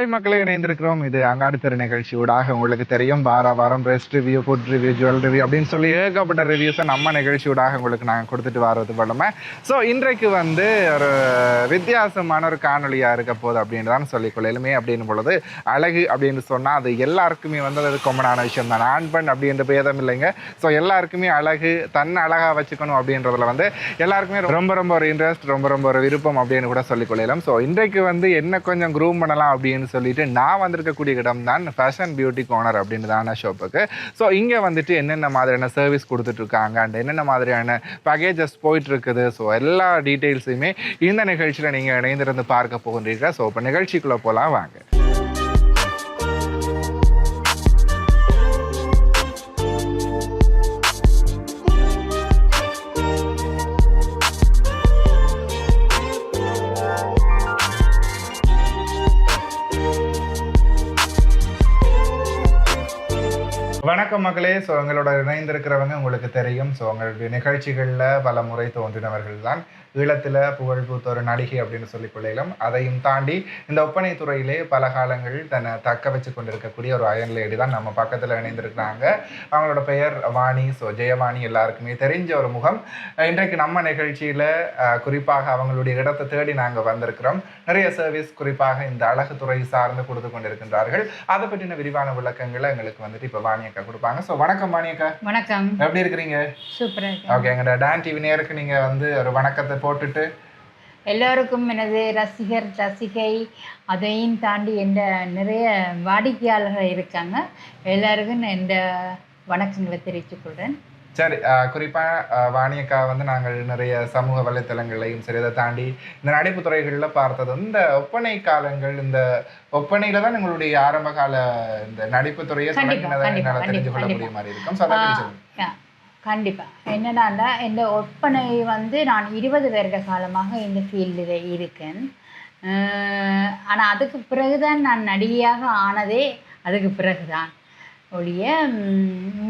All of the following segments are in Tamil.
ஹாய் மக்களே, இணைந்திருக்கிறோம். இது அங்காடி தெரு நிகழ்ச்சியூடாக உங்களுக்கு தெரியும், வாரம் rest review, food review, jewel review அப்படின்னு சொல்லி ஏகப்பட்ட ரிவ்யூஸை நம்ம நிகழ்ச்சியூடாக உங்களுக்கு நாங்கள் கொடுத்துட்டு வர்றது பலமே. ஸோ இன்றைக்கு வந்து ஒரு வித்தியாசமான ஒரு காணொலியாக இருக்க போகுது அப்படின்னு தான் சொல்லிக்கொள்ளுமே. அப்படின்னு பொழுது அழகு அப்படின்னு சொன்னால் அது எல்லாருக்குமே வந்து அது கொமனான விஷயம் தான். ஆண் பெண் அப்படின்ற பேதம் இல்லைங்க. ஸோ எல்லாருக்குமே அழகு, தன்னை அழகாக வச்சுக்கணும் அப்படின்றதுல வந்து எல்லாருக்குமே ரொம்ப ரொம்ப ஒரு இன்ட்ரெஸ்ட், ரொம்ப ஒரு விருப்பம் அப்படின்னு கூட சொல்லிக்கொள்ளலாம். ஸோ இன்றைக்கு வந்து என்ன கொஞ்சம் க்ரூம் பண்ணலாம் அப்படின்னு சொல்லிட்டு நான் வந்திருக்கக்கூடிய இடம் தான் ஃபேஷன் பியூட்டி கார்னர் அப்படின்னு தான ஷாப்புக்கு. ஸோ இங்கே வந்துட்டு என்னென்ன மாதிரியான சர்வீஸ் கொடுத்துட்டு இருக்காங்க அண்ட் என்னென்ன மாதிரியான பேக்கேஜஸ் போயிட்டு இருக்குது, ஸோ எல்லா டீட்டெயில்ஸுமே இந்த நிகழ்ச்சியில் நீங்கள் இணைந்திருந்து பார்க்க போகின்றீர்கள். ஸோ இப்போ நிகழ்ச்சிக்குள்ளே போகலாம் வாங்க. வணக்கம் மக்களே. ஸோ எங்களோட இணைந்திருக்கிறவங்க உங்களுக்கு தெரியும். ஸோ உங்களுடைய நிகழ்ச்சிகளில் பல முறை தோன்றினவர்கள் தான் ஈழத்தில் புகழ் பூத்த ஒரு நடிகை அப்படின்னு சொல்லிக் கொள்ளலாம். அதையும் தாண்டி இந்த ஒப்பனை துறையிலே பல காலங்கள் தன்னை தக்க வச்சு கொண்டிருக்கக்கூடிய ஒரு அயன் லேடி தான் நம்ம பக்கத்தில் இணைந்திருக்கிறாங்க. அவங்களோட பெயர் வாணி. ஸோ ஜெயவாணி எல்லாருக்குமே தெரிஞ்ச ஒரு முகம். இன்றைக்கு நம்ம நிகழ்ச்சியில் குறிப்பாக அவங்களுடைய இடத்தை தேடி நாங்கள் வந்திருக்கிறோம். நிறைய சர்வீஸ் குறிப்பாக இந்த அழகு துறை சார்ந்து கொடுத்து கொண்டிருக்கின்றார்கள். அதை பற்றின விரிவான விளக்கங்களை எங்களுக்கு வந்துட்டு இப்போ வாணி அக்கா கொடுப்பாங்க. ஸோ வணக்கம் வாணி அக்கா. வணக்கம். எப்படி இருக்கிறீங்க? சூப்பரா. ஓகே, எங்களோட டான் டிவி நேருக்கு நீங்க வந்து ஒரு வணக்கத்தை போட்டுட்டு. எல்லோருக்கும் எனது ரசிகை, அதையும் தாண்டி எந்த நிறைய வாடிக்கையாளர்கள் இருக்காங்க, எல்லாருக்கும் இந்த வணக்கங்களை தெரிவித்துக் கொள்கிறேன். சரி, குறிப்பாக வாணியக்கா வந்து நாங்கள் நிறைய சமூக வலைத்தளங்களையும் சரி அதை தாண்டி இந்த நடிப்பு துறைகளில் பார்த்தது இந்த ஒப்பனை காலங்கள், இந்த ஒப்பனையில தான் எங்களுடைய ஆரம்ப கால இந்த நடிப்பு துறையை என்னால் தெரிஞ்சு கொள்ளக்கூடிய மாதிரி இருக்கும். கண்டிப்பாக என்னடாண்டா, இந்த ஒப்பனை வந்து நான் 20 வருட காலமாக இந்த ஃபீல்டில் இருக்கேன். ஆனால் அதுக்கு பிறகுதான் நான் நடிகையாக ஆனதே. அதுக்கு பிறகுதான் ஒழிய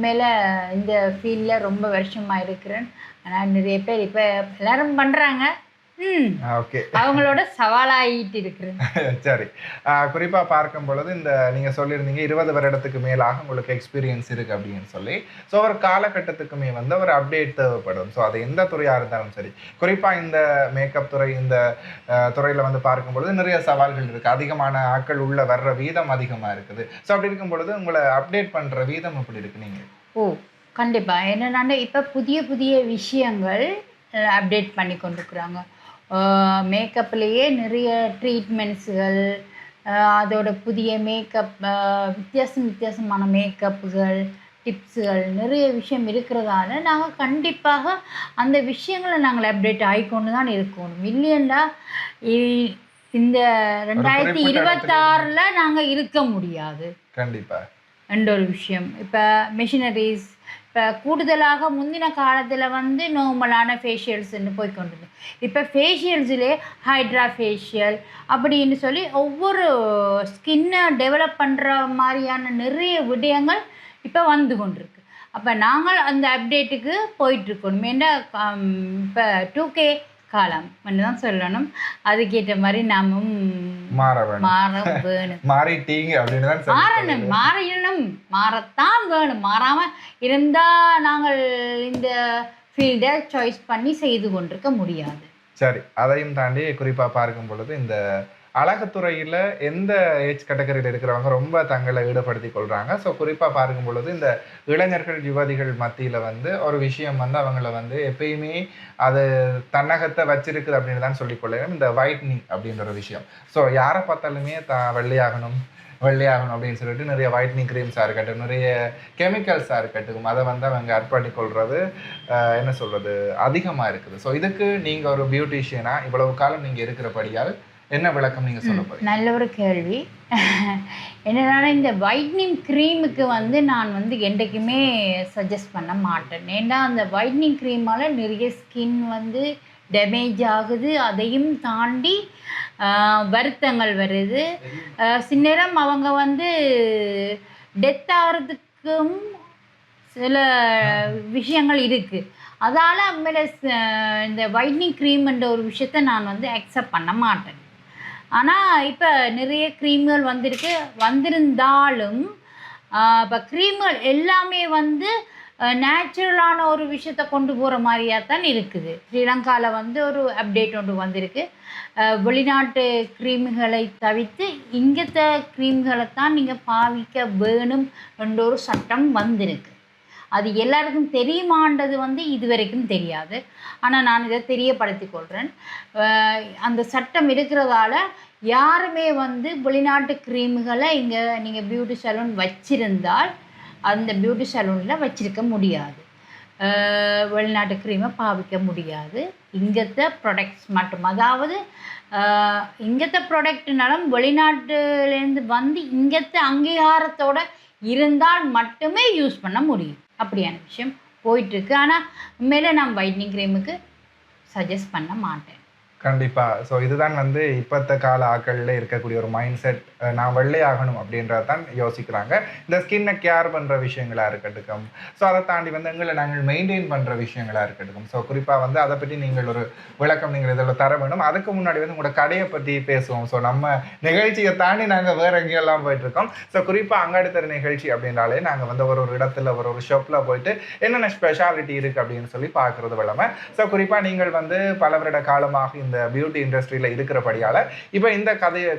மேலே இந்த ஃபீல்டில் ரொம்ப வருஷமாக இருக்கிறேன். ஆனால் நிறைய பேர் இப்போ எல்லாரும் பண்ணுறாங்க. அவங்களோட சவாலாகிட்டு இருக்கிறேன். சரி, குறிப்பாக பார்க்கும் பொழுது இந்த நீங்கள் சொல்லியிருந்தீங்க 20 வருடத்துக்கு மேலாக உங்களுக்கு எக்ஸ்பீரியன்ஸ் இருக்குது அப்படின்னு சொல்லி. ஸோ ஒரு காலகட்டத்துக்குமே வந்து ஒரு அப்டேட் தேவைப்படும். ஸோ அது எந்த துறையாக இருந்தாலும் சரி, குறிப்பாக இந்த மேக்கப் துறை, இந்த துறையில் வந்து பார்க்கும் பொழுது நிறைய சவால்கள் இருக்குது. அதிகமான ஆட்கள் உள்ள வர்ற வீதம் அதிகமாக இருக்குது. ஸோ அப்படி இருக்கும் பொழுது உங்களை அப்டேட் பண்ணுற வீதம் எப்படி இருக்குது நீங்கள்? கண்டிப்பாக என்னென்னா இப்போ புதிய விஷயங்கள் அப்டேட் பண்ணி கொண்டிருக்குறாங்க. மேக்கப்லேயே நிறைய ட்ரீட்மெண்ட்ஸுகள், அதோட புதிய மேக்கப், வித்தியாசமான மேக்கப்புகள், டிப்ஸுகள், நிறைய விஷயம் இருக்கிறதால நாங்கள் கண்டிப்பாக அந்த விஷயங்களை நாங்கள் அப்டேட் ஆகிக்கொண்டு தான் இருக்கணும். இல்லைன்னா இந்த 2026 நாங்கள் இருக்க முடியாது. கண்டிப்பாக என்ற ஒரு விஷயம். இப்போ மிஷினரிஸ் இப்போ கூடுதலாக முந்தின காலத்தில் வந்து நார்மலான ஃபேஷியல்ஸ்ன்னு போய்கொண்டிருந்தோம். இப்போ ஃபேஷியல்ஸிலே ஹைட்ரா ஃபேஷியல் அப்படின்னு சொல்லி ஒவ்வொரு ஸ்கின்னை டெவலப் பண்ணுற மாதிரியான நிறைய விடயங்கள் இப்போ வந்து கொண்டிருக்கு. அப்போ நாங்கள் அந்த அப்டேட்டுக்கு போயிட்டுருக்கணும். ஏன்னா இப்போ 2K காலம் தான் சொல்லணும். அதுக்கேற்ற மாதிரி நாமும் மாறத்தான் வேணும். மாறாமல் இருந்தால் நாங்கள் இந்த ஃபீல்டை சாய்ஸ் பண்ணி செய்து கொண்டிருக்க முடியாது. சரி, அதையும் தாண்டி குறிப்பாக பார்க்கும் பொழுது இந்த அழகுத்துறையில் எந்த ஏஜ் கேட்டகரியில் இருக்கிறவங்க ரொம்ப தங்களை ஈடுபடுத்தி கொள்கிறாங்க. ஸோ குறிப்பாக பார்க்கும் பொழுது இந்த இளைஞர்கள், யுவதிகள் மத்தியில் வந்து ஒரு விஷயம் வந்து அவங்கள வந்து எப்பயுமே அது தன்னகத்தை வச்சிருக்குது அப்படின்னு தான் சொல்லிக்கொள்ளணும். இந்த வைட்னிங் அப்படின்ற ஒரு விஷயம். ஸோ யாரை பார்த்தாலுமே வெள்ளையாகணும் அப்படின்னு சொல்லிட்டு நிறைய வைட்னிங் க்ரீம்ஸாக இருக்கட்டும், நிறைய கெமிக்கல்ஸாக இருக்கட்டும், அதை வந்து அவங்க அர்ப்பணி கொள்வது என்ன சொல்கிறது அதிகமாக இருக்குது. ஸோ இதுக்கு நீங்கள் ஒரு பியூட்டிஷியனாக இவ்வளவு காலம் நீங்கள் இருக்கிறபடியால் என்ன விளக்கம் நீங்கள் சொல்ல போறீங்க? நல்ல ஒரு கேள்வி. என்னன்னா, இந்த வைட்னிங் க்ரீமுக்கு வந்து நான் வந்து என்றைக்குமே சஜஸ்ட் பண்ண மாட்டேன். ஏன்னா அந்த வைட்னிங் க்ரீமால் நிறைய ஸ்கின் வந்து டேமேஜ் ஆகுது. அதையும் தாண்டி வருத்தங்கள் வருது. சில நேரம் அவங்க வந்து டெத் ஆகிறதுக்கும் சில விஷயங்கள் இருக்குது. அதால் மேலே இந்த வைட்னிங் க்ரீம்ன்ற ஒரு விஷயத்தை நான் வந்து அக்செப்ட் பண்ண மாட்டேன். ஆனால் இப்போ நிறைய க்ரீம்கள் வந்திருந்தாலும் இப்போ க்ரீம்கள் எல்லாமே வந்து நேச்சுரலான ஒரு விஷயத்தை கொண்டு போகிற மாதிரியாக தான் இருக்குது. ஸ்ரீலங்காவில் வந்து ஒரு அப்டேட் ஒன்று வந்திருக்கு. வெளிநாட்டு க்ரீம்களை தவிர்த்து இங்கத்த க்ரீம்களை தான் நீங்கள் பாவிக்க வேணும் என்ற ஒரு சட்டம் வந்திருக்கு. அது எல்லாருக்கும் தெரியுமான்றது வந்து இது வரைக்கும் தெரியாது. ஆனால் நான் இதை தெரியப்படுத்திக் கொள்கிறேன். அந்த சட்டம் இருக்கிறதால யாருமே வந்து வெளிநாட்டு க்ரீம்களை இங்கே நீங்கள் பியூட்டி சலூன் வச்சிருந்தால் அந்த பியூட்டி சலூனில் வச்சிருக்க முடியாது. வெளிநாட்டு க்ரீமை பாவிக்க முடியாது. இங்கத்த ப்ராடக்ட்ஸ் மட்டும், அதாவது இங்கத்த ப்ராடக்ட்னாலும் வெளிநாட்டுலேருந்து வந்து இங்கத்த அங்கீகாரத்தோடு இருந்தால் மட்டுமே யூஸ் பண்ண முடியும். அப்படியான விஷயம் போயிட்டுருக்கு. ஆனால் உண்மையிலே நான் வைட்னிங் க்ரீமுக்கு சஜஸ்ட் பண்ண மாட்டேன். கண்டிப்பாக. ஸோ இதுதான் வந்து இப்போத்த கால ஆக்களில் இருக்கக்கூடிய ஒரு மைண்ட் செட். நான் வெள்ளை ஆகணும் அப்படின்றத தான் யோசிக்கிறாங்க. இந்த ஸ்கின்னை கேர் பண்ணுற விஷயங்களாக இருக்கட்டும், ஸோ அதை தாண்டி வந்து எங்களை நாங்கள் மெயின்டைன் பண்ணுற விஷயங்களாக இருக்கட்டும். ஸோ குறிப்பாக வந்து அதை பற்றி நீங்கள் ஒரு விளக்கம் நீங்கள் இதில் தர வேணும். அதுக்கு முன்னாடி வந்து உங்களோட கடையை பற்றி பேசுவோம். ஸோ நம்ம நிகழ்ச்சியை தாண்டி நாங்கள் வேறு எங்கேயெல்லாம் போயிட்டுருக்கோம். ஸோ குறிப்பாக அங்காடித்தர நிகழ்ச்சி அப்படின்றாலே நாங்கள் வந்து ஒரு இடத்துல ஒரு ஷாப்பில் போயிட்டு என்னென்ன ஸ்பெஷாலிட்டி இருக்குது அப்படின்னு சொல்லி பார்க்குறது வல்லமை. ஸோ குறிப்பாக நீங்கள் வந்து பல வருட காலமாக இந்த பியூட்டி இண்டஸ்ட்ரியில் இருக்கிறபடியால் இப்போ இந்த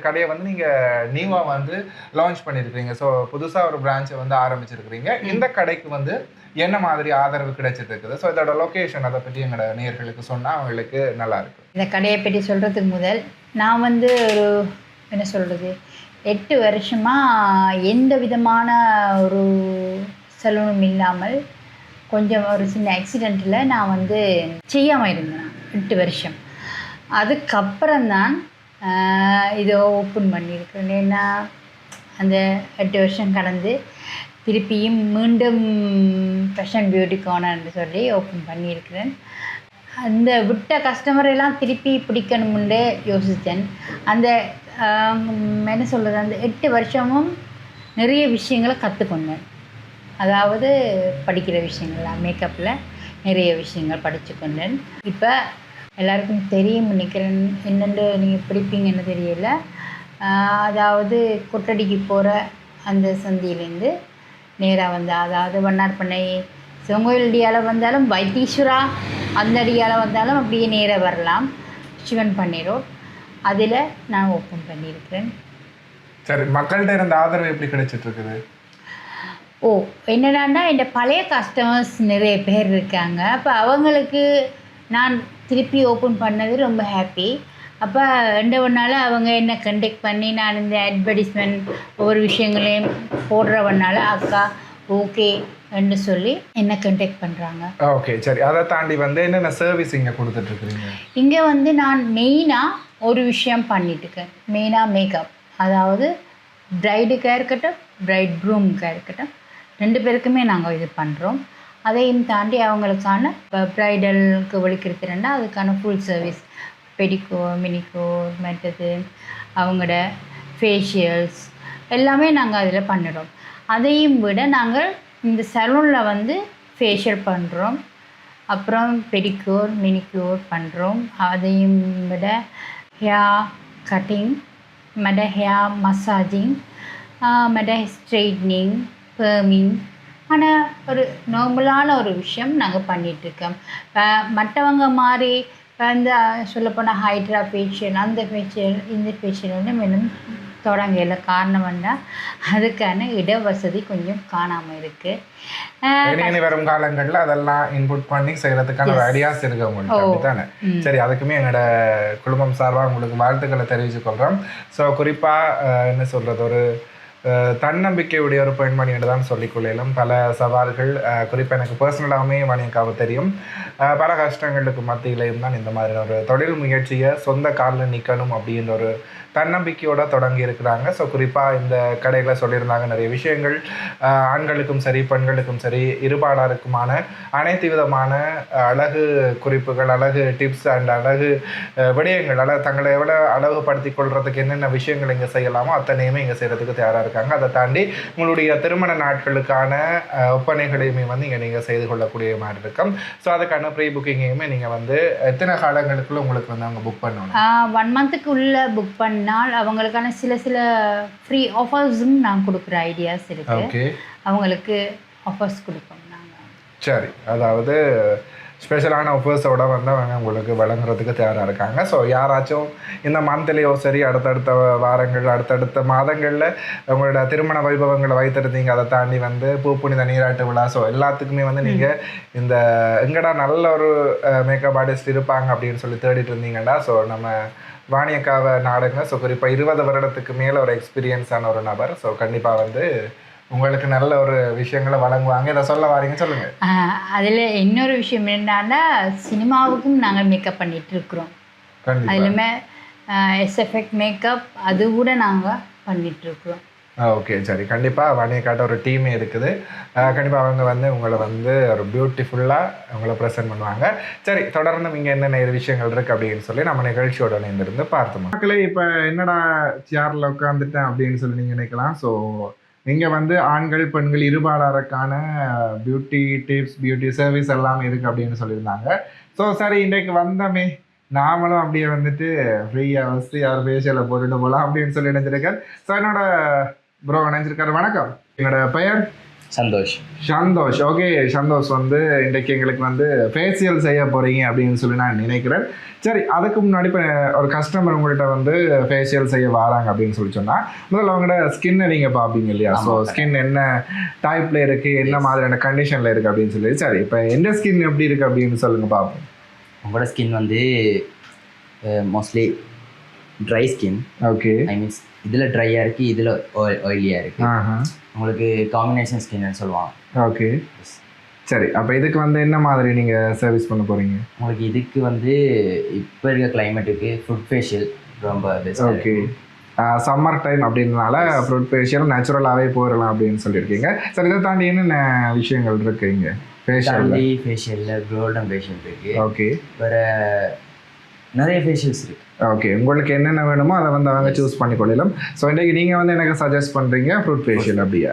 கடையை வந்து நீங்கள் நியூவாக வந்து லான்ச் பண்ணியிருக்கிறீங்க. ஸோ புதுசாக ஒரு பிரான்ச்சை வந்து ஆரம்பிச்சிருக்கிறீங்க. இந்த கடைக்கு வந்து என்ன மாதிரி ஆதரவு கிடைச்சிட்டு இருக்குது? ஸோ இதோட லொக்கேஷன் அதை பற்றி எங்களோட நேயர்களுக்கு சொன்னால் அவங்களுக்கு நல்லாயிருக்கும். இந்த கடையை பற்றி சொல்கிறதுக்கு முதல் நான் வந்து ஒரு என்ன சொல்கிறது 8 வருஷமாக எந்த விதமான ஒரு சலூனும் இல்லாமல் கொஞ்சம் ஒரு சின்ன ஆக்சிடெண்ட்டில் நான் வந்து செய்யாமல் இருந்தேன் 8 வருஷம். அதுக்கப்புறம்தான் இதை ஓப்பன் பண்ணியிருக்கேன். ஏன்னா அந்த 8 வருஷம் கடந்து திருப்பியும் மீண்டும் ஃபேஷன் பியூட்டி கார்னர்னு சொல்லி ஓப்பன் பண்ணியிருக்கிறேன். அந்த விட்ட கஸ்டமரெல்லாம் திருப்பி பிடிக்கணும்னு யோசித்தேன். அந்த என்ன சொல்கிறது, அந்த 8 வருஷமும் நிறைய விஷயங்களை கற்றுக்கொண்டேன். அதாவது படிக்கிற விஷயங்கள், மேக்கப்பில் நிறைய விஷயங்கள் படித்து கொண்டேன். இப்போ எல்லாருக்கும் தெரியும் நினைக்கிறேன், என்னென்று நீங்கள் பிடிப்பீங்கன்னு தெரியல. அதாவது கொட்டடிக்கு போகிற அந்த சந்தியிலேருந்து நேராக வந்து, அதாவது வண்ணார்பண்ணை சிவங்கோயில் அடியால் வந்தாலும் வைத்தீஸ்வரா அந்த அடியால் வந்தாலும் அப்படியே நேராக வரலாம். சிவன் பண்ணை ரோட் அதில் நான் ஓப்பன் பண்ணியிருக்கிறேன். சரி, மக்கள்கிட்ட இருந்த ஆதரவு எப்படி கிடைச்சிட்ருக்குது? என்னடான்னா இந்த பழைய கஸ்டமர்ஸ் நிறைய பேர் இருக்காங்க. அப்போ அவங்களுக்கு நான் திருப்பி ஓப்பன் பண்ணது ரொம்ப ஹாப்பி. அப்போ 2 நாள் அவங்க என்ன கண்டெக்ட் பண்ணி நான் இந்த அட்வர்டைஸ்மெண்ட் ஒவ்வொரு விஷயங்களையும் போடுறவனால அக்கா ஓகே என்று சொல்லி என்ன கண்டெக்ட் பண்ணுறாங்க. ஓகே, சரி. அதை தாண்டி வந்து என்னென்ன சர்வீஸ் இங்கே கொடுத்துட்ருக்குறீங்க? இங்கே வந்து நான் மெயினாக ஒரு விஷயம் பண்ணிட்டுருக்கேன். மெயினாக மேக்கப், அதாவது ப்ரைடுக்காக இருக்கட்டும் ப்ரைட் ப்ரூமுக்காக இருக்கட்டும் 2 பேருக்குமே நாங்கள் இது பண்ணுறோம். அதையும் தாண்டி அவங்களுக்கான இப்போ ப்ரைடலுக்கு ஒழிக்கிறதுனா அதுக்கான ஃபுல் சர்வீஸ், பெடிக்கோர் மினிக்கோர் மற்றது அவங்களோட ஃபேஷியல்ஸ் எல்லாமே நாங்கள் அதில் பண்ணுறோம். அதையும் விட நாங்கள் இந்த சலூனில் வந்து ஃபேஷியல் பண்ணுறோம், அப்புறம் பெடிக்கோர் மினிக்யூர் பண்ணுறோம். அதையும் விட ஹேர் கட்டிங், மற்ற ஹேர் மசாஜிங், மற்ற ஸ்ட்ரெயிட்னிங், பெர்மிங். ஆனால் ஒரு நார்மலான ஒரு விஷயம் நாங்கள் பண்ணிகிட்ருக்கோம். மற்றவங்க மாதிரி இந்த சொல்லப்போனால் ஹைட்ரா ஃபேஷியல், அந்த ஃபேஷியல், இந்த ஃபேஷியல் வந்து இன்னும் தொடங்கல. காரணம் என்ன, அதுக்கான இடவசதி கொஞ்சம் காணாமல் இருக்குது. வரும் காலங்களில் அதெல்லாம் இன்புட் பண்ணி செய்கிறதுக்கான ஒரு ஐடியாஸ் இருக்கு உங்களுக்கு, அப்படித்தானே? சரி, அதுக்குமே என்னோட குடும்பம் சார்பாக உங்களுக்கு வாழ்த்துக்களை தெரிவித்துக்கொள்கிறோம். ஸோ குறிப்பாக என்ன சொல்கிறது, ஒரு தன்னம்பிக்கையுடைய ஒரு பெண்மணி என்று தான் சொல்லிக்கொள்ளலும். பல சவால்கள், குறிப்பாக எனக்கு பர்சனலாகவே மணியக்காவை தெரியும், பல கஷ்டங்களுக்கு மத்தியிலையும் தான் இந்த மாதிரி ஒரு தொழில் முயற்சியை சொந்த காலில் நிற்கணும் அப்படின்ற ஒரு தன்னம்பிக்கையோடு தொடங்கி இருக்கிறாங்க. ஸோ குறிப்பாக இந்த கடையில் சொல்லியிருந்தாங்க நிறைய விஷயங்கள், ஆண்களுக்கும் சரி பெண்களுக்கும் சரி இருபாலாருக்குமான அனைத்து விதமான அழகு குறிப்புகள், அழகு டிப்ஸ் அண்ட் அழகு விடயங்கள், தங்களை எவ்வளோ அழகுபடுத்தி கொள்றதுக்கு என்னென்ன விஷயங்கள் இங்கே செய்யலாமோ அத்தனையுமே இங்கே செய்கிறதுக்கு தயாராக இருக்காங்க. அதை தாண்டி உங்களுடைய திருமண நாட்களுக்கான ஒப்பனைகளையுமே வந்து இங்கே நீங்கள் செய்து கொள்ளக்கூடிய மாதிரி இருக்கும். ஸோ அதுக்கான ப்ரீ புக்கிங்கையுமே நீங்கள் வந்து எத்தனை காலங்களுக்குள்ள உங்களுக்கு வந்து அவங்க புக் பண்ணணும்? 1 மந்த்துக்குள்ளே புக் பண்ணால் அவங்களுக்கான சில ஃப்ரீ ஆஃபர்ஸும் நான் கொடுக்குற ஐடியாஸ் இருக்குது. ஓகே, அவங்களுக்கு ஆஃபர்ஸ் கொடுப்போம் நாங்கள். சரி, அதாவது ஸ்பெஷலான ஆஃபர்ஸோட வந்து அவங்க உங்களுக்கு வழங்குறதுக்கு தயாராக இருக்காங்க. ஸோ யாராச்சும் இந்த மந்த்லேயோ சரி அடுத்தடுத்த வாரங்கள் அடுத்தடுத்த மாதங்களில் உங்களோட திருமண வைபவங்களை வைத்திருந்தீங்க, அதை தாண்டி வந்து பூப்புனித நீராட்டு விழா, ஸோ எல்லாத்துக்குமே வந்து நீங்கள் இந்த எங்கடா நல்ல ஒரு மேக்கப் ஆர்டிஸ்ட் இருப்பாங்க அப்படின்னு சொல்லி தேடிட்டு இருந்தீங்கடா, ஸோ நம்ம வாணியக்காவை நாடுங்க. ஸோ குறிப்பாக 20 வருடத்துக்கு மேலே ஒரு எக்ஸ்பீரியன்ஸான ஒரு நபர். ஸோ கண்டிப்பாக வந்து உங்களுக்கு நல்ல ஒரு விஷயங்களை வழங்குவாங்க. இதை சொல்ல வாரீங்க, சொல்லுங்கள். அதில் இன்னொரு விஷயம் என்னன்னா, சினிமாவுக்கும் நாங்கள் மேக்கப் பண்ணிகிட்டு இருக்கிறோம். அதுலேயுமே எஸ்எஃப்எக்ட் மேக்கப் அது கூட நாங்கள் பண்ணிகிட்ருக்குறோம். ஓகே, சரி, கண்டிப்பாக வாணியக்காட்ட ஒரு டீமே இருக்குது. கண்டிப்பாக அவங்க வந்து உங்களை வந்து ஒரு பியூட்டிஃபுல்லாக உங்களை ப்ரெசென்ட் பண்ணுவாங்க. சரி, தொடர்ந்து இங்கே என்னென்ன விஷயங்கள் இருக்குது அப்படின்னு சொல்லி நம்ம நிகழ்ச்சியோட இணைந்திருந்து பார்த்தோம். மக்களே, இப்போ என்னடா சேரில் உட்காந்துட்டேன் அப்படின்னு சொல்லி நீங்கள் நினைக்கலாம். ஸோ இங்கே வந்து ஆண்கள் பெண்கள் இருபாலருக்கான பியூட்டி டிப்ஸ் பியூட்டி சர்வீஸ் எல்லாமே இருக்குது அப்படின்னு சொல்லியிருந்தாங்க. ஸோ சரி, இன்றைக்கு வந்தோமே நாமளும் அப்படியே வந்துட்டு ஃப்ரீயாக வச்சு யார் ஃபேஷியலை போட்டுட்டு போகலாம் அப்படின்னு சொல்லி நினைச்சிருக்கேன். ஸோ என்னோட ப்ரோ நினைச்சிருக்காரு. வணக்கம், என்னோட பெயர் சந்தோஷ். ஓகே, சந்தோஷ் வந்து இன்றைக்கு எங்களுக்கு வந்து ஃபேஷியல் செய்ய போகிறீங்க அப்படின்னு சொல்லி நான் நினைக்கிறேன். சரி, அதுக்கு முன்னாடி இப்போ ஒரு கஸ்டமர் உங்கள்கிட்ட வந்து ஃபேஷியல் செய்ய வராங்க அப்படின்னு சொல்லி சொன்னால் முதல்ல அவங்களோட ஸ்கின்னை நீங்கள் பார்ப்பீங்க இல்லையா? ஸோ ஸ்கின் என்ன டைப்பில் இருக்குது, என்ன மாதிரியான கண்டிஷனில் இருக்குது அப்படின்னு சொல்லி. சரி, இப்போ எந்த ஸ்கின் எப்படி இருக்குது அப்படின்னு சொல்லுங்கள் பார்ப்போம். உங்களோட ஸ்கின் வந்து mostly dry skin. Okay, I means இதில் ட்ரையாக இருக்குது, இதில் ஆயிலியாக இருக்குது. உங்களுக்கு காம்பினேஷன் ஸ்கின்னு சொல்லுவாங்க. ஓகே, சரி, அப்போ இதுக்கு வந்து என்ன மாதிரி நீங்கள் சர்வீஸ் பண்ண போகிறீங்க? உங்களுக்கு இதுக்கு வந்து இப்போ இருக்க கிளைமேட்டுக்கு ஃபுட் ஃபேஷியல் ரொம்ப பெஸ்ட். ஓகே, சம்மர் டைம் அப்படின்றனால ஃப்ரூட் ஃபேஷியல் நேச்சுரலாகவே போயிடலாம் அப்படின்னு சொல்லியிருக்கீங்க. சரி, இதை தாண்டி என்னென்ன விஷயங்கள் இருக்குங்க ஃபேஷியலில்? கோல்டன் ஃபேஷியல் இருக்குது. ஓகே, வேறு நிறைய ஃபேஷியல்ஸ் இருக்குது. ஓகே, உங்களுக்கு என்னென்ன வேணுமோ அதை வந்து அவங்க சூஸ் பண்ணி கொள்ளலாம். ஸோ இன்றைக்கு நீங்கள் வந்து எனக்கு சஜஸ்ட் பண்ணுறீங்க ஃப்ரூட் ஃபேஷியல் அப்படியா?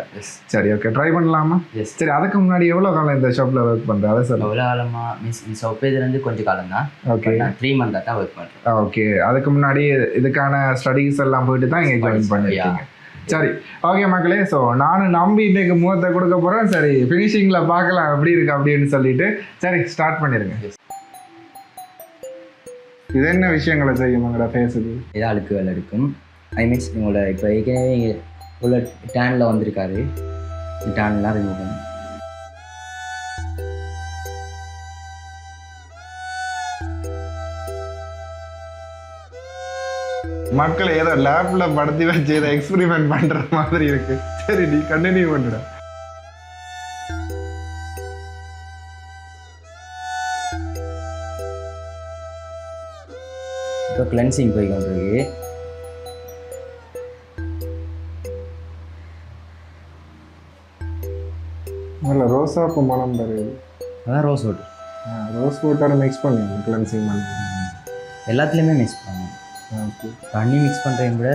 சரி, ஓகே, ட்ரை பண்ணலாமா? சரி, அதுக்கு முன்னாடி எவ்வளோ காலம் இந்த ஷாப்பில் ஒர்க் பண்ணுறேன்? அதை சார் எவ்வளோ காலமாக மீன்ஸ் இந்த ஷாப் இதுலேருந்து கொஞ்சம் காலம் தான். ஓகே, 3 மந்தாக தான் ஒர்க் பண்ணுறேன். ஓகே, அதுக்கு முன்னாடி இதுக்கான ஸ்டடீஸ் எல்லாம் போயிட்டு தான் இங்கே ஜாயின் பண்ணியிருக்கீங்க. சரி, ஓகே மக்களே, ஸோ நானும் நம்பி இன்றைக்கு முகத்தை கொடுக்க போகிறேன். சரி, ஃபினிஷிங்கில் பார்க்கலாம் எப்படி இருக்கு அப்படின்னு சொல்லிட்டு சரி ஸ்டார்ட் பண்ணிடுங்க. இது என்ன விஷயங்களை செய்யும் உங்களோட ஃபேஸுக்கு? இது அழுக்கு வேலை இருக்கும். ஐ மீன்ஸ் உங்களோட இப்போ ஏற்கனவே உள்ள டேனில் வந்திருக்காரு, டேன்லாம் ரிமூவ் பண்ணும். மக்கள் ஏதோ லேப்ல படுத்தி வச்சு ஏதோ எக்ஸ்பெரிமெண்ட் பண்ற மாதிரி இருக்கு. சரி, நீ கண்டினியூ பண்ணுற. இப்போ கிளென்சிங் போய் கொண்டிருக்கு. நல்ல ரோசாப்பு மனம் தருது. அதான் ரோஸ் வாட்டர். ரோஸ் வாட்டரை மிக்ஸ் பண்ணுங்க கிளென்சிங் பண்ணி. எல்லாத்துலேயுமே மிக்ஸ் பண்ணுவோம். ஓகே, தண்ணி மிக்ஸ் பண்ணுறதை விட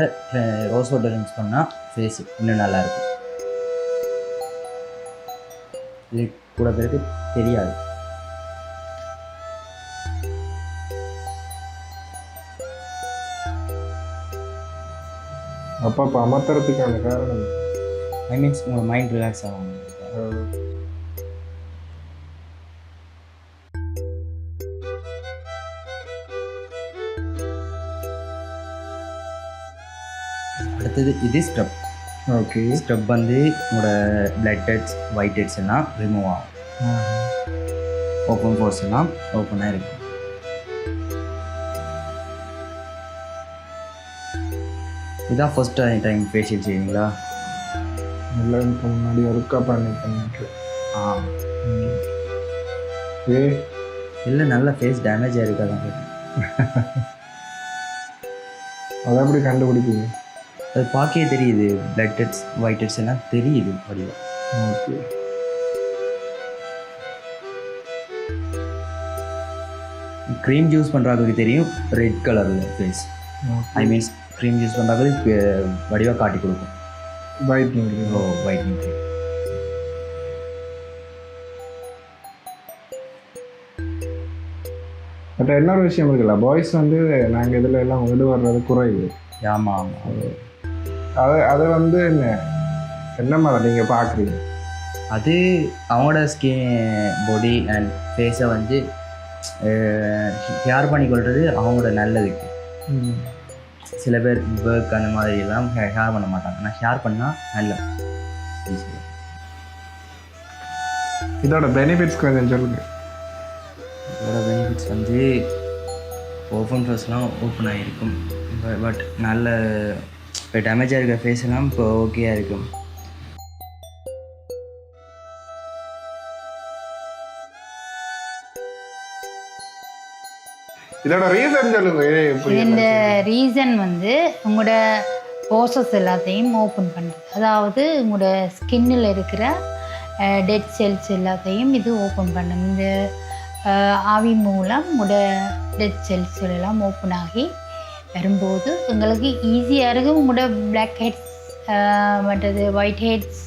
ரோஸ் வாட்டர் மிக்ஸ் பண்ணால் ஃபேஸ் இன்னும் நல்லாயிருக்கும். இது கூட பேருக்கு தெரியாது. அப்போ அமர்த்துறதுக்கான காரணம் ஐ மீன்ஸ் உங்கள் மைண்ட் ரிலாக்ஸ் ஆகும். அடுத்தது இது ஸ்க்ரப். ஓகே, ஸ்க்ரப் வந்து உங்களோட பிளட் ஹெட்ஸ் ஒயிட் ஹெட்ஸ் எல்லாம் ரிமூவ் ஆகும். ஓப்பன் போர்ஸ் எல்லாம் ஓப்பனாக இருக்கும். இதான் ஃபர்ஸ்ட் டைம் ஃபேஷியல் செய்வீங்களா? இல்லை, இதுக்கு முன்னாடி ஒர்க்கா பண்ணிட்டு. இல்லை, நல்ல ஃபேஸ் டேமேஜ் ஆகிருக்கு. அதான் கேட்டேன். அதை எப்படி கண்டுபிடிப்பீங்க? அது பார்க்கவே தெரியுது, பிளட் ஹெட்ஸ் ஒயிட் ஹெட்ஸ் எல்லாம் தெரியுது வடிவம். ஓகே, க்ரீம் யூஸ் பண்ணுறதுக்கு தெரியும் ரெட் கலரில் face. I means cream use பண்ணுறது வடிவாக காட்டி கொடுக்கும். வைட்னிங் ஓ ஒயிட்னிங் க்ரீம். பட் இன்னொரு விஷயம் இருக்குல்ல, பாய்ஸ் வந்து நாங்கள் இதில் எல்லாம் விடு வர்றது குறைவு. ஆமாம் ஆமாம். அது வந்து என்ன மாதிரி நீங்கள் பார்க்குறீங்க? அது அவங்களோட ஸ்கின் பாடி அண்ட் ஃபேஸை வந்து ஹேர் பண்ணிக்கொள்வது அவங்களோட நல்லதுக்கு. சில பேர் ஒர்க் அந்த மாதிரி எல்லாம் ஹேர் பண்ண மாட்டாங்க, ஆனால் ஹேர் பண்ணால் நல்லது. இதோட பெனிஃபிட்ஸ் கொஞ்சம் சொல்லுங்க. இதோட பெனிஃபிட்ஸ் வந்து ஓப்பன் ஃபேஸ்லாம் ஓப்பன் ஆகிருக்கும். பட் நல்ல இப்போ டேமேஜாக இருக்கிற ஃபேஸ் எல்லாம் இப்போ ஓகேயாக இருக்கும். இதோட ரீசன் சொல்லுங்க. இந்த ரீசன் வந்து உங்களோட போசஸ் எல்லாத்தையும் ஓப்பன் பண்ணுறது, அதாவது உங்களோட ஸ்கின்னில் இருக்கிற டெட் செல்ஸ் எல்லாத்தையும் இது ஓப்பன் பண்ணும். இந்த ஆவி மூலம் உங்களோட டெட் செல்ஸ் எல்லாம் ஓப்பன் ஆகி வரும்போது உங்களுக்கு ஈஸியாக இருக்கும். உங்களோட பிளாக் ஹெட்ஸ் மற்றது ஒயிட் ஹெட்ஸ்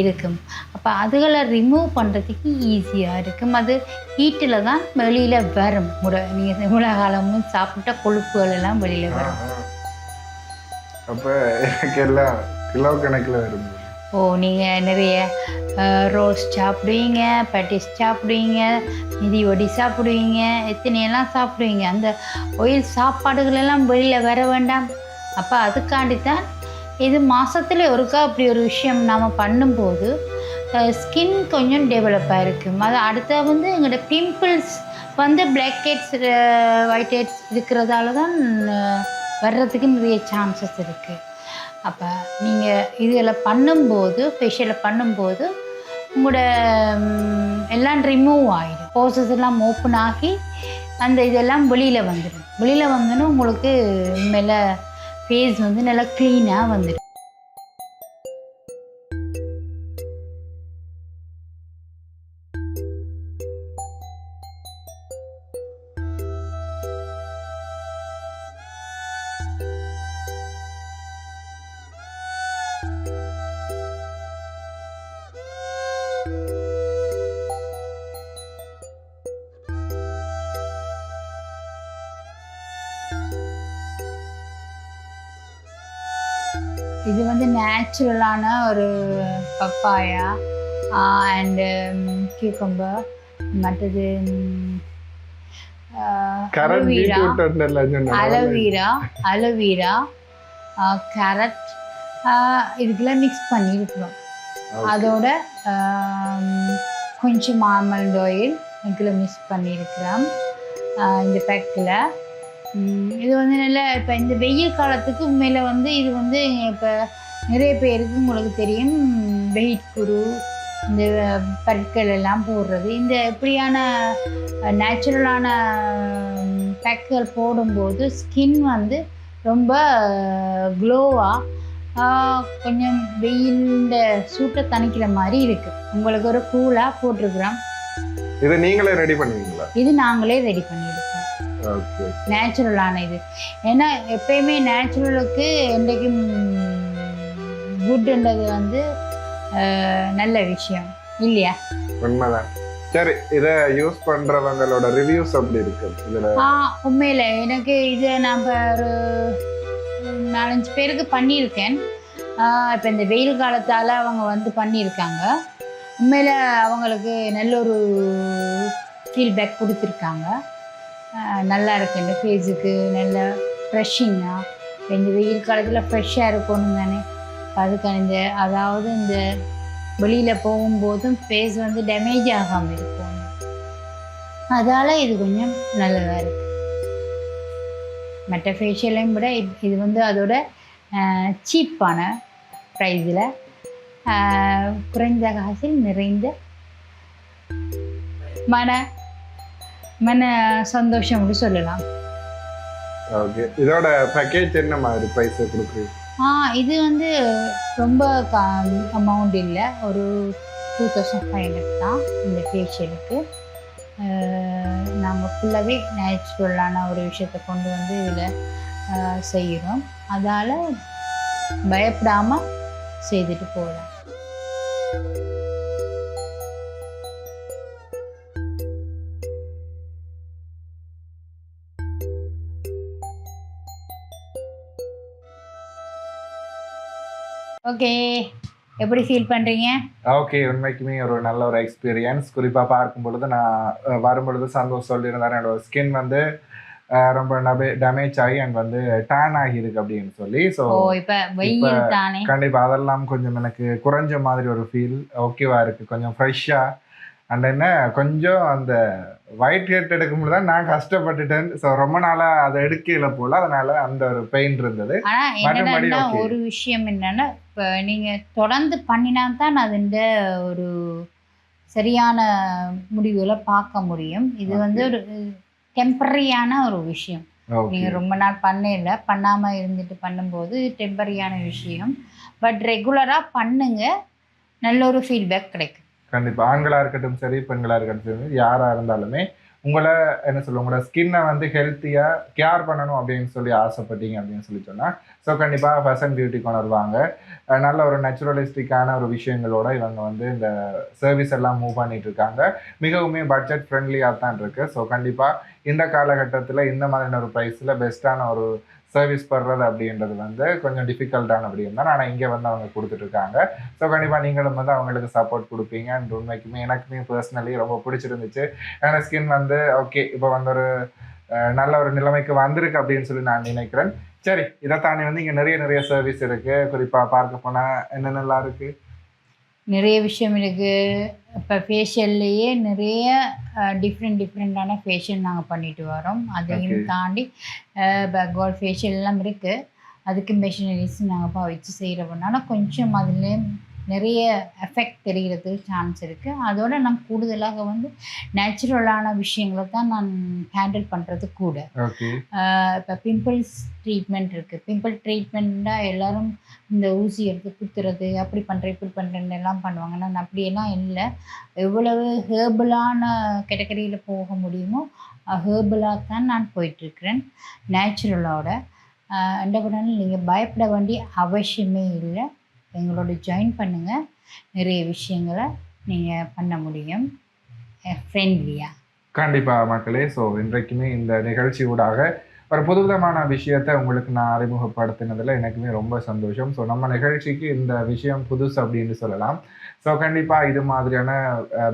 இருக்கும். அப்போ அதுகளை ரிமூவ் பண்ணுறதுக்கு ஈஸியாக இருக்கும். அது ஹீட்டில் தான் வெளியில் வரும். நீங்கள் இவ்வளோ காலமும் சாப்பிட்ட கொழுப்புகள் எல்லாம் வெளியில் வரும். அப்போ எனக்கு எல்லாம் கிலோ கணக்கில் வரும். ஓ, நீங்கள் நிறைய ரோஸ்ட் சாப்பிடுவீங்க, பட்டிஸ் சாப்பிடுவீங்க, மிதி ஒடி சாப்பிடுவீங்க, எத்தனையெல்லாம் சாப்பிடுவீங்க. அந்த ஆயில் சாப்பாடுகளெல்லாம் வெளியில் வர வேண்டாம். அப்போ அதுக்காண்டி தான் இது மாதத்துல ஒருக்கா அப்படி ஒரு விஷயம் நாம் பண்ணும்போது ஸ்கின் கொஞ்சம் டெவலப் ஆகிருக்கும். அது அடுத்த வந்து எங்களோட பிம்பிள்ஸ் வந்து பிளாக் ஹெட்ஸ் ஒயிட் ஹெட்ஸ் இருக்கிறதால தான் வர்றதுக்கு நிறைய சான்சஸ் இருக்குது. அப்போ நீங்கள் இதில் பண்ணும்போது, ஃபேஷியலில் பண்ணும்போது உங்களோட எல்லாம் ரிமூவ் ஆகிடும். போசஸ் எல்லாம் ஓப்பன் ஆகி அந்த இதெல்லாம் வெளியில் வந்துடும். வெளியில் வந்தோன்னா உங்களுக்கு மேலே ஃபேஸ் வந்து நல்லா க்ளீனாக வந்துடும். இது வந்து நேச்சுரலான ஒரு பப்பாயா அண்டு கியூக்கம்பர், மற்றது அலோவீரா, கேரட் இதுக்கெல்லாம் மிக்ஸ் பண்ணியிருக்கிறோம். அதோட கொஞ்சம் ஆல்மண்ட் ஆயில் இதுக்குள்ள மிக்ஸ் பண்ணியிருக்கிறோம் இந்த பேக்கில். இது வந்து நல்லா இப்போ இந்த வெயில் காலத்துக்கு உண்மையில் வந்து இது வந்து இப்போ நிறைய பேருக்கு உங்களுக்கு தெரியும், வெயிட் குரு இந்த பற்கள் எல்லாம் போடுறது. இந்த இப்படியான நேச்சுரலான பேக்குகள் போடும்போது ஸ்கின் வந்து ரொம்ப க்ளோவாக கொஞ்சம் வெயில்ட சூட்டை தணிக்கிற மாதிரி இருக்குது. உங்களுக்கு ஒரு கூலாக போட்டிருக்கிறோம். இது நீங்களே ரெடி பண்ணுவீங்களா? இது நாங்களே ரெடி பண்ணியிருக்கோம். நேச்சுரலான இது. ஏன்னா எப்பயுமே நேச்சுரலுக்கு என்றைக்கும் குட்ன்றது வந்து நல்ல விஷயம் இல்லையா? உண்மைதான். சரி, இதை யூஸ் பண்ணுறவங்களோட ரிவ்யூஸ் அப்படி இருக்கு இதில்? உண்மையில் எனக்கு இதை நான் ஒரு 4-5 பேருக்கு பண்ணியிருக்கேன். இப்போ இந்த வெயில் காலத்தால் அவங்க வந்து பண்ணியிருக்காங்க. உண்மையில் அவங்களுக்கு நல்ல ஒரு ஃபீட்பேக் கொடுத்துருக்காங்க. நல்லா இருக்கு, இந்த ஃபேஸுக்கு நல்ல ஃப்ரெஷ்ஷிங்காக. இந்த வெயில் காலத்தில் ஃப்ரெஷ்ஷாக இருக்கணும் தானே, அதுக்கான இந்த அதாவது இந்த வெளியில் போகும்போதும் ஃபேஸ் வந்து டேமேஜ் ஆகாமல் இருக்கும். அதால் இது கொஞ்சம் நல்லதாக இருக்குது. மற்ற ஃபேஷியலையும் விட இது வந்து அதோட சீப்பான ப்ரைஸில் குறைந்த காசில் நிறைந்த மன சந்தோஷம் அப்படி சொல்லலாம். ஓகே, இதோட பேக்கேஜ் என்ன மாதிரி ப்ரைஸ் கொடுக்குறீங்க? இது வந்து ரொம்ப அமௌண்ட் இல்லை, ஒரு 2500 தான் இந்த ஃபேஷியலுக்கு. நாங்கள் ஃபுல்லாகவே நேச்சுரலான ஒரு விஷயத்தை கொண்டு வந்து இதில் செய்கிறோம். அதால் பயப்படாமல் செய்துட்டு போகலாம். ஓகே, எப்படி ஃபீல் பண்ணுறீங்க? ஓகே, உண்மைக்குமே ஒரு நல்ல ஒரு எக்ஸ்பீரியன்ஸ். குறிப்பாக பார்க்கும் பொழுது நான் வரும்பொழுது சந்தோஷம் சொல்லியிருந்தாரு, என்னோட ஸ்கின் வந்து ரொம்ப டேமேஜ் ஆகி அண்ட் வந்து டேன் ஆகியிருக்கு அப்படின்னு சொல்லி. ஸோ இப்போ வெயில் தானே, கண்டிப்பாக அதெல்லாம் கொஞ்சம் எனக்கு குறைஞ்ச மாதிரி ஒரு ஃபீல் ஓகேவா இருக்குது, கொஞ்சம் ஃப்ரெஷ்ஷாக. அண்ட் என்ன கொஞ்சம் அந்த ஒயிட் ஹெட் எடுக்கும்போது தான் நான் கஷ்டப்பட்டுட்டேன். ஸோ ரொம்ப நாளாக அதை எடுக்கல போல, அதனால அந்த ஒரு பெயின் இருந்தது. ஆனால் என்னன்னா ஒரு விஷயம் என்னன்னா, இப்போ நீங்கள் தொடர்ந்து பண்ணினா தான் அதுண்ட ஒரு சரியான முடிவுகளை பார்க்க முடியும். இது வந்து ஒரு டெம்பரரியான ஒரு விஷயம். நீங்கள் ரொம்ப நாள் பண்ணாமல் இருந்துட்டு பண்ணும்போது டெம்பரரியான விஷயம். பட் ரெகுலராக பண்ணுங்க, நல்ல ஒரு ஃபீட்பேக் கிடைக்கும். கண்டிப்பாக ஆண்களாக இருக்கட்டும் சரி, பெண்களாக இருக்கட்டும் சரி, யாராக இருந்தாலுமே உங்களை என்ன சொல்லுவோம், உங்களோட ஸ்கின்னை வந்து ஹெல்த்தியாக கேர் பண்ணணும் அப்படின்னு சொல்லி ஆசைப்பட்டீங்க அப்படின்னு சொல்லி சொன்னால், ஸோ கண்டிப்பாக ஃபேஷன் பியூட்டி கார்னர் வாங்க. நல்ல ஒரு நேச்சுரலிஸ்டிக்கான ஒரு விஷயங்களோட இவங்க வந்து இந்த சர்வீஸ் எல்லாம் மூவ் பண்ணிட்டு இருக்காங்க. மிகவுமே பட்ஜெட் ஃப்ரெண்ட்லியாக தான் இருக்குது. ஸோ கண்டிப்பாக இந்த காலகட்டத்தில் இந்த மாதிரியான ஒரு ப்ரைஸில் பெஸ்ட்டான ஒரு சர்வீஸ் பண்ணுறது அப்படின்றது வந்து கொஞ்சம் டிஃபிகல்ட்டான அப்படின்னு தான். ஆனால் இங்கே வந்து அவங்க கொடுத்துட்ருக்காங்க. ஸோ கண்டிப்பாக நீங்களும் வந்து அவங்களுக்கு சப்போர்ட் கொடுப்பீங்க. அண்ட் உண்மைக்குமே எனக்குமே பர்சனலி ரொம்ப பிடிச்சிருந்துச்சு. என்னோட ஸ்கின் வந்து ஓகே இப்போ வந்து ஒரு நல்ல ஒரு நிலைமைக்கு வந்திருக்கு அப்படின்னு சொல்லி நான் நினைக்கிறேன். சரி, இதை தாண்டி வந்து இங்கே நிறைய சர்வீஸ் இருக்குது. குறிப்பாக பார்க்க போனால் என்னென்னலாம் இருக்குது? நிறைய விஷயம் இருக்குது. இப்போ ஃபேஷியல்லையே நிறைய டிஃப்ரெண்ட்டான ஃபேஷியல் நாங்கள் பண்ணிட்டு வரோம். அதையும் தாண்டி கோல்ட் ஃபேஷியல்லாம் இருக்குது. அதுக்கு மெஷினரிஸ் நாங்கள் பாவிச்சு செய்கிறதுனால கொஞ்சம் அதுலேயே நிறைய எஃபெக்ட் தெரிகிறதுக்கு சான்ஸ் இருக்குது. அதோடு நான் கூடுதலாக வந்து நேச்சுரலான விஷயங்களை தான் நான் ஹேண்டில் பண்ணுறது கூட. இப்போ பிம்பிள்ஸ் ட்ரீட்மெண்ட் இருக்குது. பிம்பிள் ட்ரீட்மெண்ட்டாக எல்லோரும் இந்த ஊசி எடுத்து குத்துறது, அப்படி பண்ணுறேன் இப்படி பண்ணுறேன்னு எல்லாம் பண்ணுவாங்க. நான் அப்படியெல்லாம் இல்லை. எவ்வளவு ஹேர்பலான கேட்டகரியில் போக முடியுமோ ஹேர்பலாக தான் நான் போயிட்டுருக்கிறேன், நேச்சுரலோட. என்ன பண்ணாலும் நீங்கள் பயப்பட வேண்டிய அவசியமே இல்லை. எங்களோட ஜாயின் பண்ணுங்கள், நிறைய விஷயங்களை நீங்கள் பண்ண முடியும் ஃப்ரெண்ட்லியாக. கண்டிப்பாக மக்களே. ஸோ இன்றைக்குமே இந்த நிகழ்ச்சியூடாக ஒரு புதுவிதமான விஷயத்தை உங்களுக்கு நான் அறிமுகப்படுத்தினதில் எனக்குமே ரொம்ப சந்தோஷம். ஸோ நம்ம நிகழ்ச்சிக்கு இந்த விஷயம் புதுசு அப்படின்னு சொல்லலாம். ஸோ கண்டிப்பாக இது மாதிரியான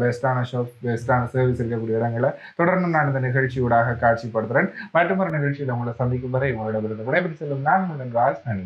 பெஸ்ட்டான ஷாப், பெஸ்ட்டான சர்வீஸ் இருக்கக்கூடிய இடங்களை தொடர்ந்து நான் இந்த நிகழ்ச்சியூடாக காட்சிப்படுத்துகிறேன். மற்றொரு நிகழ்ச்சியில் உங்களை சந்திக்கும் வரை உங்களோட விருது விடைபெற்று செல்லும் நான் ராஜ். நான்